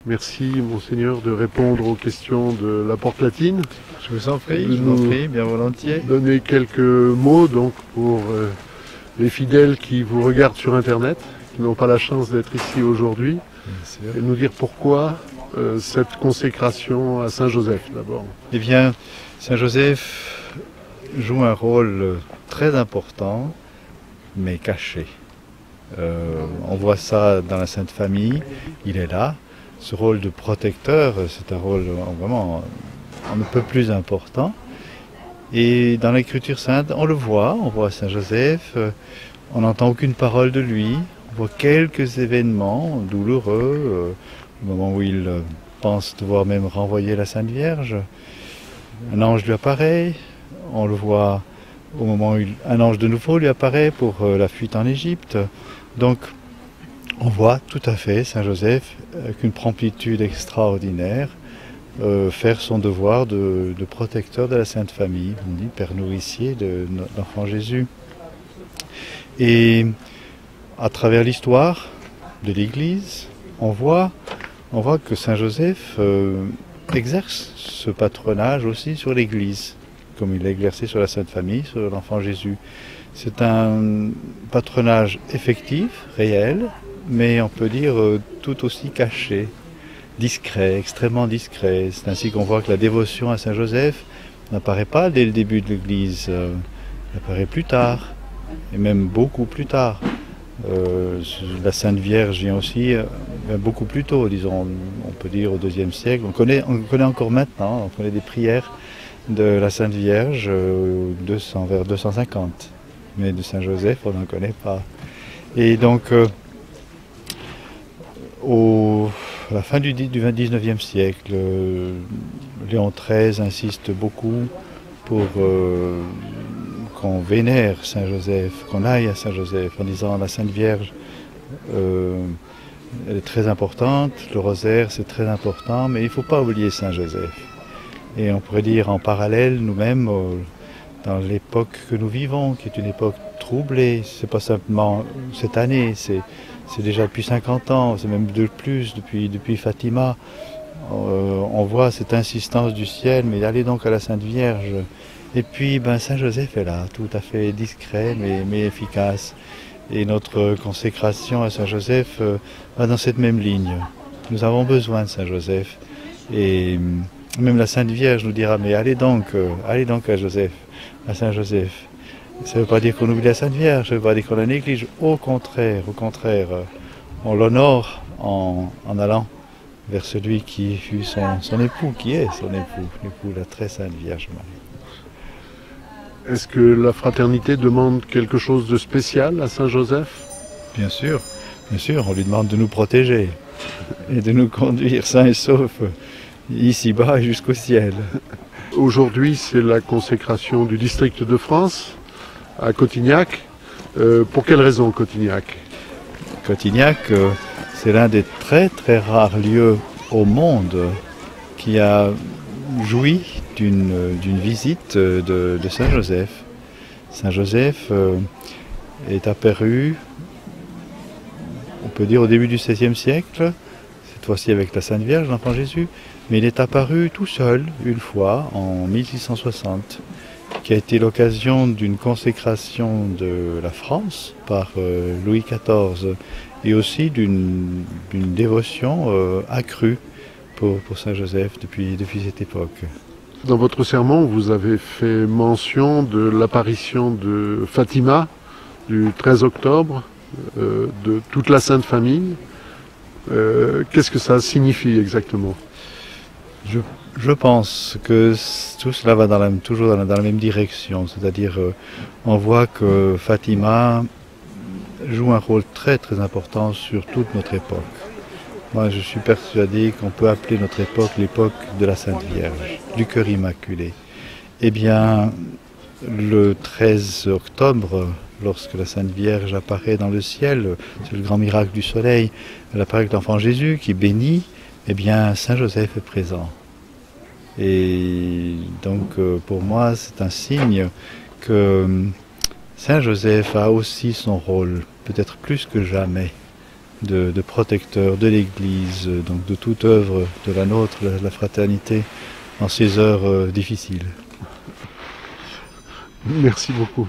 Merci, Monseigneur, de répondre aux questions de la Porte Latine. Je vous en prie, bien volontiers. Donner quelques mots donc pour les fidèles qui vous regardent sur Internet, qui n'ont pas la chance d'être ici aujourd'hui, et nous dire pourquoi cette consécration à Saint Joseph d'abord. Eh bien, Saint Joseph joue un rôle très important, mais caché. On voit ça dans la Sainte Famille, il est là. Ce rôle de protecteur, c'est un rôle vraiment un peu plus important. Et dans l'Écriture sainte, on le voit, on voit Saint Joseph, on n'entend aucune parole de lui, on voit quelques événements douloureux, au moment où il pense devoir même renvoyer la Sainte Vierge. Un ange lui apparaît, on le voit au moment où un ange de nouveau lui apparaît pour la fuite en Égypte. Donc, on voit tout à fait Saint Joseph, avec une promptitude extraordinaire, faire son devoir de protecteur de la Sainte Famille, on dit père nourricier de l'enfant Jésus. Et à travers l'histoire de l'Église, on voit que Saint Joseph exerce ce patronage aussi sur l'Église, comme il l'a exercé sur la Sainte Famille, sur l'enfant Jésus. C'est un patronage effectif, réel, mais on peut dire tout aussi caché, discret, extrêmement discret. C'est ainsi qu'on voit que la dévotion à Saint Joseph n'apparaît pas dès le début de l'Église, elle apparaît plus tard, et même beaucoup plus tard. La Sainte Vierge vient aussi beaucoup plus tôt, disons, on peut dire au IIe siècle. On connaît encore maintenant, on connaît des prières de la Sainte Vierge vers 250, mais de Saint Joseph on n'en connaît pas. Et donc, à la fin du XIXe siècle, Léon XIII insiste beaucoup pour qu'on vénère Saint Joseph, qu'on aille à Saint Joseph, en disant la Sainte Vierge, elle est très importante, le rosaire c'est très important, mais il ne faut pas oublier Saint Joseph. Et on pourrait dire en parallèle, nous-mêmes, dans l'époque que nous vivons, qui est une époque troublée, c'est pas simplement cette année, c'est déjà depuis 50 ans, c'est même de plus, depuis Fatima. On voit cette insistance du ciel, mais allez donc à la Sainte Vierge. Et puis Saint Joseph est là, tout à fait discret, mais efficace. Et notre consécration à Saint Joseph va dans cette même ligne. Nous avons besoin de Saint Joseph. Et même la Sainte Vierge nous dira, mais allez donc à Joseph, à Saint Joseph. Ça ne veut pas dire qu'on oublie la Sainte Vierge, ça ne veut pas dire qu'on la néglige. Au contraire, on l'honore en allant vers celui qui fut son époux, qui est son époux, la très Sainte Vierge Marie. Est-ce que la fraternité demande quelque chose de spécial à Saint Joseph? Bien sûr, on lui demande de nous protéger et de nous conduire sains et saufs ici-bas et jusqu'au ciel. Aujourd'hui, c'est la consécration du district de France à Cotignac. Pour quelle raison Cotignac? Cotignac, c'est l'un des très très rares lieux au monde qui a joui d'une visite de Saint Joseph. Saint Joseph est apparu, on peut dire au début du XVIe siècle, cette fois-ci avec la Sainte Vierge, l'enfant Jésus, mais il est apparu tout seul une fois en 1660, qui a été l'occasion d'une consécration de la France par Louis XIV et aussi d'une dévotion accrue pour Saint Joseph depuis cette époque. Dans votre sermon, vous avez fait mention de l'apparition de Fatima du 13 octobre, de toute la Sainte Famille. Qu'est-ce que ça signifie exactement? Je pense que tout cela va toujours dans la même direction, c'est-à-dire on voit que Fatima joue un rôle très très important sur toute notre époque. Moi je suis persuadé qu'on peut appeler notre époque l'époque de la Sainte Vierge, du cœur immaculé. Eh bien, le 13 octobre, lorsque la Sainte Vierge apparaît dans le ciel, c'est le grand miracle du soleil, elle apparaît avec l'enfant Jésus qui bénit, eh bien Saint Joseph est présent. Et donc pour moi c'est un signe que Saint Joseph a aussi son rôle, peut-être plus que jamais, de protecteur de l'Église, donc de toute œuvre de la nôtre, la fraternité, en ces heures difficiles. Merci beaucoup.